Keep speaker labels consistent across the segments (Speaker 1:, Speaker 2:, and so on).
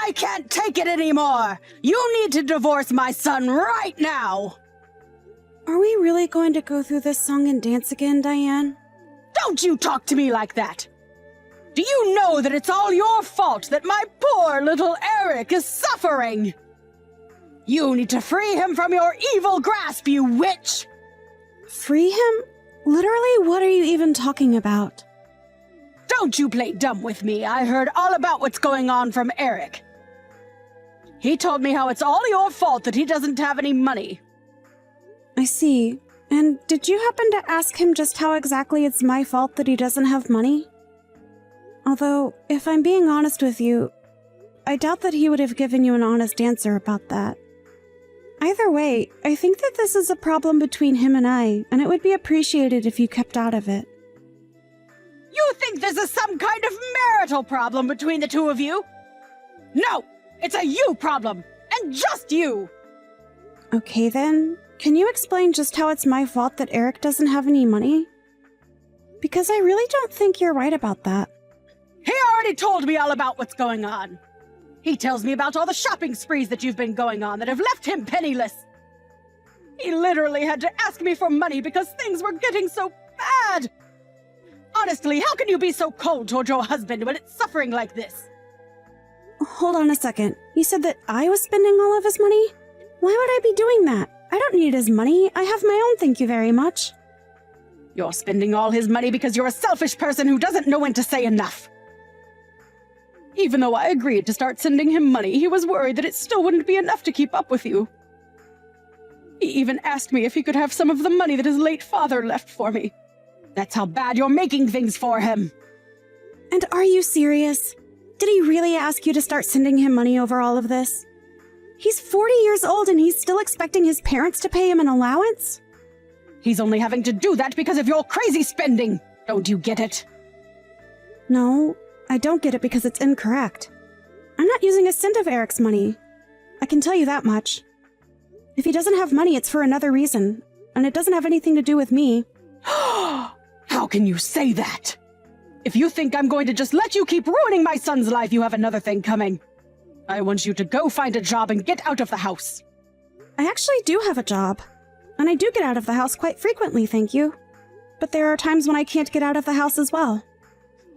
Speaker 1: I can't take it anymore! You need to divorce my son right now!
Speaker 2: Are we really going to go through this song and dance again, Diane?
Speaker 1: Don't you talk to me like that! Do you know that it's all your fault that my poor little Eric is suffering? You need to free him from your evil grasp, you witch!
Speaker 2: Free him? Literally, what are you even talking about?
Speaker 1: Don't you play dumb with me. I heard all about what's going on from Eric. He told me how it's all your fault that he doesn't have any money.
Speaker 2: I see. And did you happen to ask him just how exactly it's my fault that he doesn't have money? Although, if I'm being honest with you, I doubt that he would have given you an honest answer about that. Either way, I think that this is a problem between him and I, and it would be appreciated if you kept out of it.
Speaker 1: You think this is some kind of marital problem between the two of you? No! It's a you problem! And just you!
Speaker 2: Okay then, can you explain just how it's my fault that Eric doesn't have any money? Because I really don't think you're right about that.
Speaker 1: He already told me all about what's going on. He tells me about all the shopping sprees that you've been going on that have left him penniless. He literally had to ask me for money because things were getting so bad. Honestly, how can you be so cold toward your husband when it's suffering like this?
Speaker 2: Hold on a second. You said that I was spending all of his money? Why would I be doing that? I don't need his money. I have my own, thank you very much.
Speaker 1: You're spending all his money because you're a selfish person who doesn't know when to say enough. Even though I agreed to start sending him money, he was worried that it still wouldn't be enough to keep up with you. He even asked me if he could have some of the money that his late father left for me. That's how bad you're making things for him.
Speaker 2: And are you serious? Did he really ask you to start sending him money over all of this? He's 40 years old and he's still expecting his parents to pay him an allowance?
Speaker 1: He's only having to do that because of your crazy spending. Don't you get it?
Speaker 2: No, I don't get it because it's incorrect. I'm not using a cent of Eric's money. I can tell you that much. If he doesn't have money, it's for another reason, and it doesn't have anything to do with me.
Speaker 1: How can you say that? If you think I'm going to just let you keep ruining my son's life, you have another thing coming. I want you to go find a job and get out of the house.
Speaker 2: I actually do have a job, and I do get out of the house quite frequently, thank you. But there are times when I can't get out of the house as well.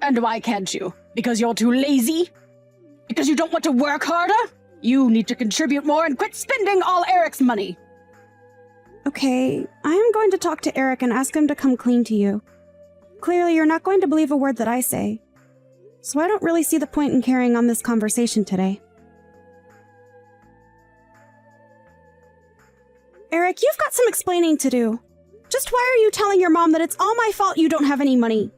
Speaker 1: And why can't you? Because you're too lazy? Because you don't want to work harder? You need to contribute more and quit spending all Eric's money.
Speaker 2: Okay, I am going to talk to Eric and ask him to come clean to you. Clearly, you're not going to believe a word that I say. So I don't really see the point in carrying on this conversation today. Eric, you've got some explaining to do. Just why are you telling your mom that it's all my fault you don't have any money?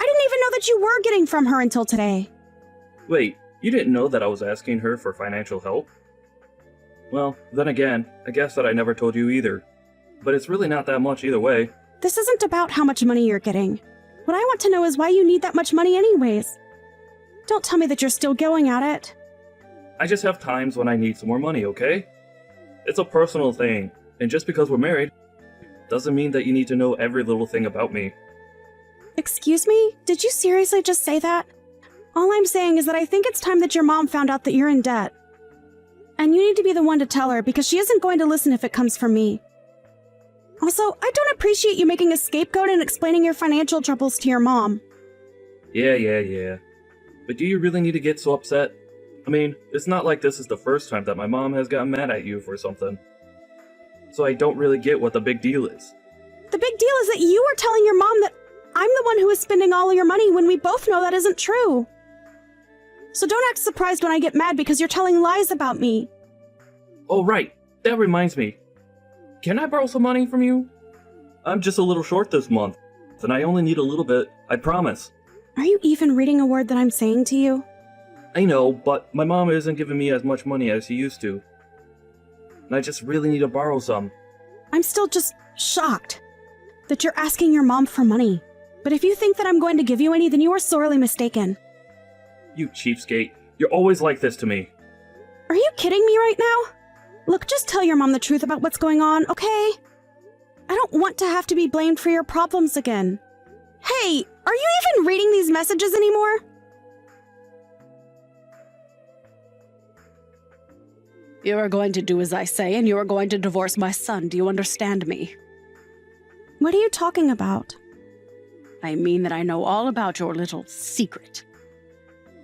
Speaker 2: I didn't even know that you were getting from her until today.
Speaker 3: Wait, you didn't know that I was asking her for financial help? Well, then again, I guess that I never told you either. But it's really not that much either way.
Speaker 2: This isn't about how much money you're getting. What I want to know is why you need that much money anyways. Don't tell me that you're still going at it.
Speaker 3: I just have times when I need some more money, okay? It's a personal thing, and just because we're married, doesn't mean that you need to know every little thing about me.
Speaker 2: Excuse me? Did you seriously just say that? All I'm saying is that I think it's time that your mom found out that you're in debt. And you need to be the one to tell her because she isn't going to listen if it comes from me. Also, I don't appreciate you making a scapegoat and explaining your financial troubles to your mom.
Speaker 3: Yeah. But do you really need to get so upset? I mean, it's not like this is the first time that my mom has gotten mad at you for something. So I don't really get what the big deal is.
Speaker 2: The big deal is that you are telling your mom that I'm the one who is spending all of your money when we both know that isn't true. So don't act surprised when I get mad because you're telling lies about me.
Speaker 3: Oh right, that reminds me. Can I borrow some money from you? I'm just a little short this month, and I only need a little bit, I promise.
Speaker 2: Are you even reading a word that I'm saying to you?
Speaker 3: I know, but my mom isn't giving me as much money as she used to. And I just really need to borrow some.
Speaker 2: I'm still just shocked that you're asking your mom for money. But if you think that I'm going to give you any, then you are sorely mistaken.
Speaker 3: You cheapskate. You're always like this to me.
Speaker 2: Are you kidding me right now? Look, just tell your mom the truth about what's going on, okay? I don't want to have to be blamed for your problems again. Hey, are you even reading these messages anymore?
Speaker 1: You are going to do as I say, and you are going to divorce my son. Do you understand me?
Speaker 2: What are you talking about?
Speaker 1: I mean that I know all about your little secret.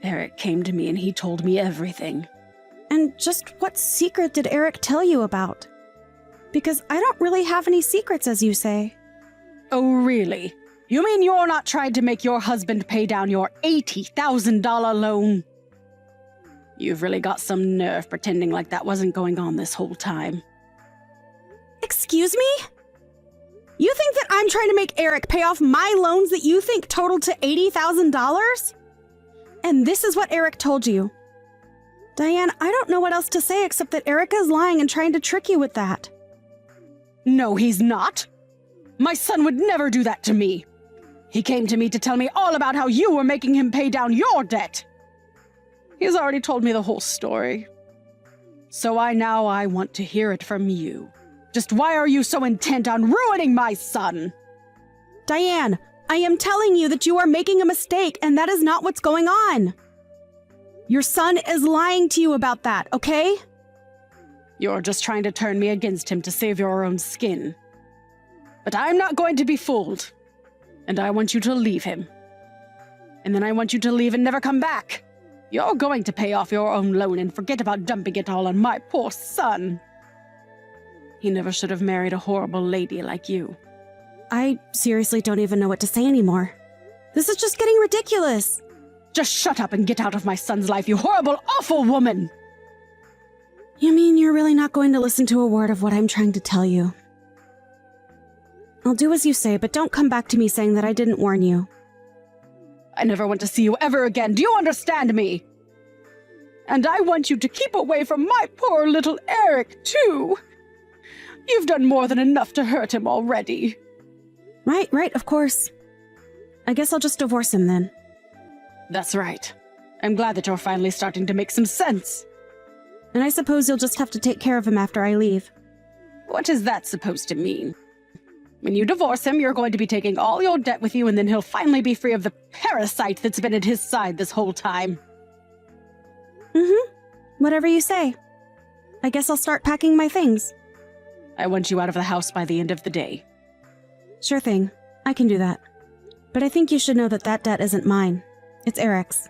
Speaker 1: Eric came to me and he told me everything.
Speaker 2: And just what secret did Eric tell you about? Because I don't really have any secrets, as you say.
Speaker 1: Oh, really? You mean you're not trying to make your husband pay down your $80,000 loan? You've really got some nerve pretending like that wasn't going on this whole time.
Speaker 2: Excuse me? You think that I'm trying to make Eric pay off my loans that you think totaled to $80,000? And this is what Eric told you. Diane, I don't know what else to say except that Eric is lying and trying to trick you with that.
Speaker 1: No, he's not. My son would never do that to me. He came to me to tell me all about how you were making him pay down your debt. He's already told me the whole story. So I want to hear it from you. Just why are you so intent on ruining my son?
Speaker 2: Diane, I am telling you that you are making a mistake, and that is not what's going on. Your son is lying to you about that, okay?
Speaker 1: You're just trying to turn me against him to save your own skin. But I'm not going to be fooled. And I want you to leave him. And then I want you to leave and never come back. You're going to pay off your own loan and forget about dumping it all on my poor son. He never should have married a horrible lady like you.
Speaker 2: I seriously don't even know what to say anymore. This is just getting ridiculous.
Speaker 1: Just shut up and get out of my son's life, you horrible, awful woman!
Speaker 2: You mean you're really not going to listen to a word of what I'm trying to tell you? I'll do as you say, but don't come back to me saying that I didn't warn you.
Speaker 1: I never want to see you ever again. Do you understand me? And I want you to keep away from my poor little Eric, too. You've done more than enough to hurt him already.
Speaker 2: Right, of course. I guess I'll just divorce him then.
Speaker 1: That's right. I'm glad that you're finally starting to make some sense.
Speaker 2: And I suppose you'll just have to take care of him after I leave.
Speaker 1: What is that supposed to mean? When you divorce him, you're going to be taking all your debt with you, and then he'll finally be free of the parasite that's been at his side this whole time.
Speaker 2: Whatever you say. I guess I'll start packing my things.
Speaker 1: I want you out of the house by the end of the day.
Speaker 2: Sure thing. I can do that. But I think you should know that that debt isn't mine. It's Eric's.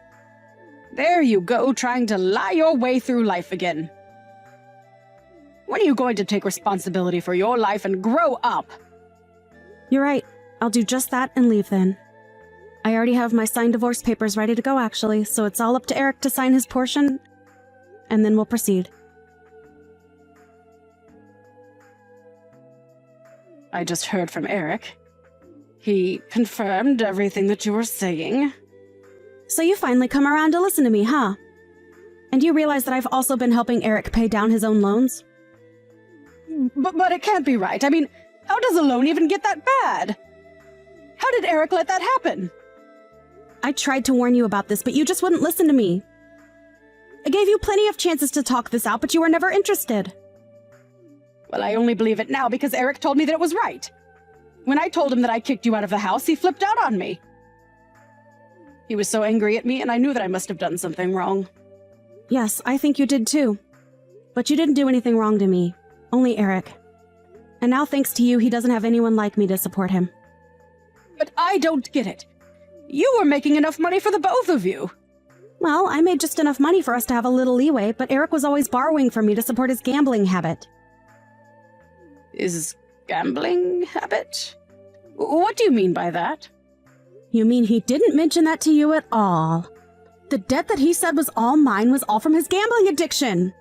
Speaker 1: There you go, trying to lie your way through life again. When are you going to take responsibility for your life and grow up?
Speaker 2: You're right. I'll do just that and leave then. I already have my signed divorce papers ready to go, actually, so it's all up to Eric to sign his portion, and then we'll proceed.
Speaker 1: I just heard from Eric. He confirmed everything that you were saying.
Speaker 2: So you finally come around to listen to me, huh? And you realize that I've also been helping Eric pay down his own loans?
Speaker 1: But it can't be right. I mean, how does a loan even get that bad? How did Eric let that happen?
Speaker 2: I tried to warn you about this, but you just wouldn't listen to me. I gave you plenty of chances to talk this out, but you were never interested.
Speaker 1: Well, I only believe it now because Eric told me that it was right. When I told him that I kicked you out of the house, he flipped out on me. He was so angry at me, and I knew that I must have done something wrong.
Speaker 2: Yes, I think you did too. But you didn't do anything wrong to me. Only Eric. And now, thanks to you, he doesn't have anyone like me to support him.
Speaker 1: But I don't get it. You were making enough money for the both of you.
Speaker 2: Well, I made just enough money for us to have a little leeway, but Eric was always borrowing from me to support his gambling habit.
Speaker 1: His gambling habit? What do you mean by that?
Speaker 2: You mean he didn't mention that to you at all? The debt that he said was all mine was all from his gambling addiction.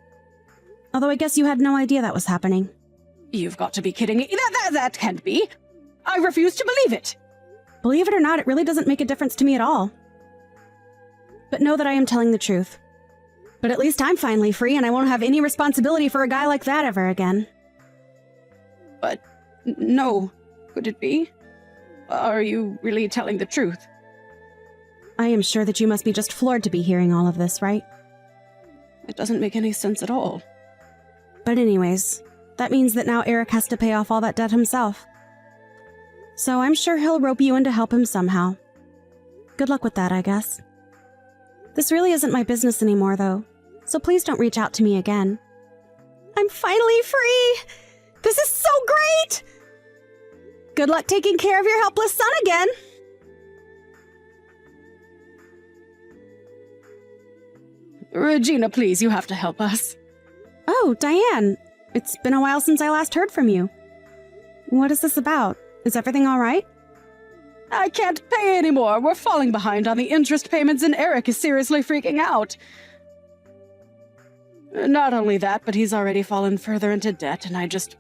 Speaker 2: Although I guess you had no idea that was happening.
Speaker 1: You've got to be kidding me. That can't be. I refuse to believe it.
Speaker 2: Believe it or not, it really doesn't make a difference to me at all. But know that I am telling the truth. But at least I'm finally free and I won't have any responsibility for a guy like that ever again.
Speaker 1: But no, could it be? Are you really telling the truth?
Speaker 2: I am sure that you must be just floored to be hearing all of this, right?
Speaker 1: It doesn't make any sense at all.
Speaker 2: But anyways, that means that now Eric has to pay off all that debt himself. So I'm sure he'll rope you in to help him somehow. Good luck with that, I guess. This really isn't my business anymore, though, so please don't reach out to me again. I'm finally free! This is so great! Good luck taking care of your helpless son again!
Speaker 1: Regina, please, you have to help us.
Speaker 2: Oh, Diane. It's been a while since I last heard from you. What is this about? Is everything all right?
Speaker 1: I can't pay anymore. We're falling behind on the interest payments and Eric is seriously freaking out. Not only that, but he's already fallen further into debt and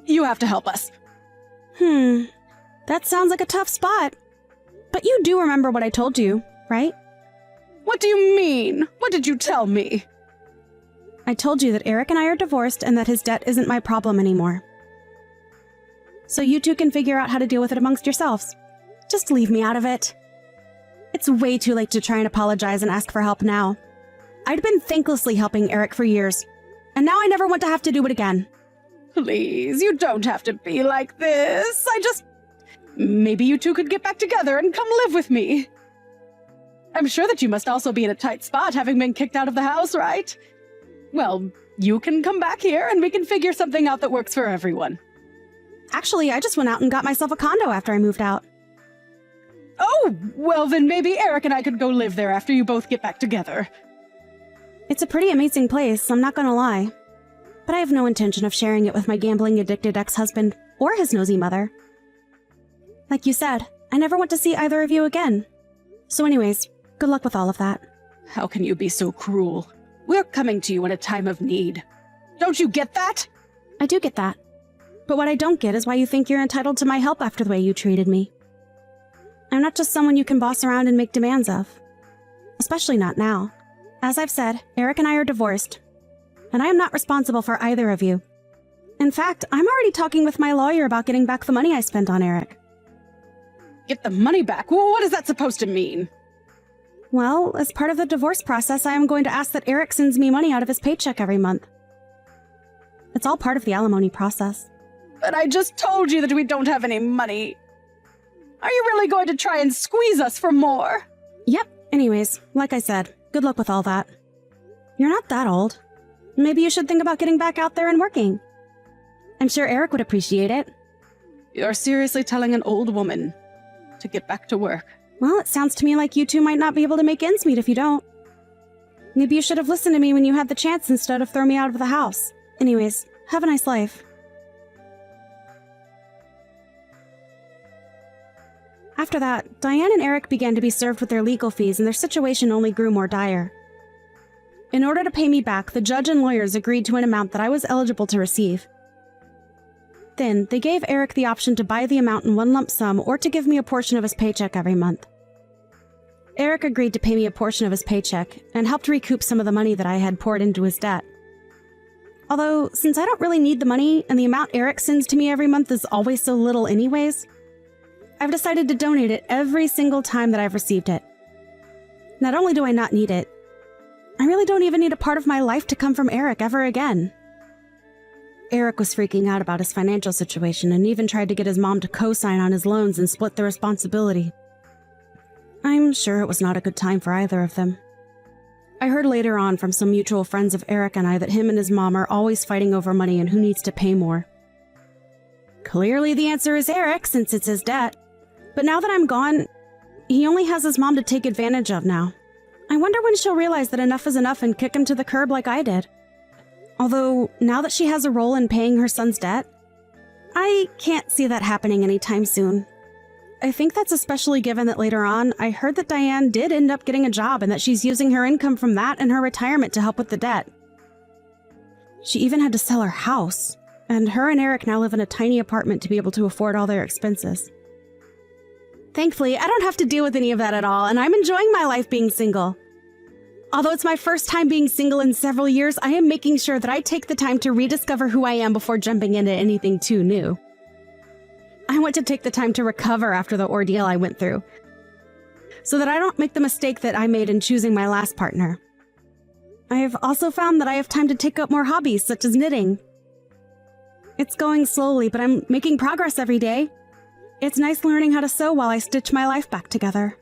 Speaker 1: You have to help us.
Speaker 2: That sounds like a tough spot. But you do remember what I told you, right?
Speaker 1: What do you mean? What did you tell me?
Speaker 2: I told you that Eric and I are divorced and that his debt isn't my problem anymore. So you two can figure out how to deal with it amongst yourselves. Just leave me out of it. It's way too late to try and apologize and ask for help now. I'd been thanklessly helping Eric for years, and now I never want to have to do it again.
Speaker 1: Please, you don't have to be like this. Maybe you two could get back together and come live with me. I'm sure that you must also be in a tight spot having been kicked out of the house, right? Well, you can come back here and we can figure something out that works for everyone.
Speaker 2: Actually, I just went out and got myself a condo after I moved out.
Speaker 1: Oh, well then maybe Eric and I could go live there after you both get back together.
Speaker 2: It's a pretty amazing place, I'm not gonna lie. But I have no intention of sharing it with my gambling-addicted ex-husband or his nosy mother. Like you said, I never want to see either of you again. So anyways, good luck with all of that.
Speaker 1: How can you be so cruel? We're coming to you in a time of need. Don't you get that?
Speaker 2: I do get that. But what I don't get is why you think you're entitled to my help after the way you treated me. I'm not just someone you can boss around and make demands of. Especially not now. As I've said, Eric and I are divorced. And I am not responsible for either of you. In fact, I'm already talking with my lawyer about getting back the money I spent on Eric.
Speaker 1: Get the money back? Well, what is that supposed to mean?
Speaker 2: Well, as part of the divorce process, I am going to ask that Eric sends me money out of his paycheck every month. It's all part of the alimony process.
Speaker 1: But I just told you that we don't have any money. Are you really going to try and squeeze us for more?
Speaker 2: Yep. Anyways, like I said, good luck with all that. You're not that old. Maybe you should think about getting back out there and working. I'm sure Eric would appreciate it.
Speaker 1: You're seriously telling an old woman to get back to work?
Speaker 2: Well, it sounds to me like you two might not be able to make ends meet if you don't. Maybe you should have listened to me when you had the chance instead of throwing me out of the house. Anyways, have a nice life. After that, Diane and Eric began to be served with their legal fees and their situation only grew more dire. In order to pay me back, the judge and lawyers agreed to an amount that I was eligible to receive. Then, they gave Eric the option to buy the amount in one lump sum or to give me a portion of his paycheck every month. Eric agreed to pay me a portion of his paycheck and helped recoup some of the money that I had poured into his debt. Although, since I don't really need the money and the amount Eric sends to me every month is always so little anyways, I've decided to donate it every single time that I've received it. Not only do I not need it, I really don't even need a part of my life to come from Eric ever again. Eric was freaking out about his financial situation and even tried to get his mom to co-sign on his loans and split the responsibility. I'm sure it was not a good time for either of them. I heard later on from some mutual friends of Eric and I that him and his mom are always fighting over money and who needs to pay more. Clearly the answer is Eric, since it's his debt. But now that I'm gone, he only has his mom to take advantage of now. I wonder when she'll realize that enough is enough and kick him to the curb like I did. Although, now that she has a role in paying her son's debt, I can't see that happening anytime soon. I think that's especially given that later on, I heard that Diane did end up getting a job and that she's using her income from that and her retirement to help with the debt. She even had to sell her house, and her and Eric now live in a tiny apartment to be able to afford all their expenses. Thankfully, I don't have to deal with any of that at all, and I'm enjoying my life being single. Although it's my first time being single in several years, I am making sure that I take the time to rediscover who I am before jumping into anything too new. I want to take the time to recover after the ordeal I went through, so that I don't make the mistake that I made in choosing my last partner. I have also found that I have time to take up more hobbies, such as knitting. It's going slowly, but I'm making progress every day. It's nice learning how to sew while I stitch my life back together.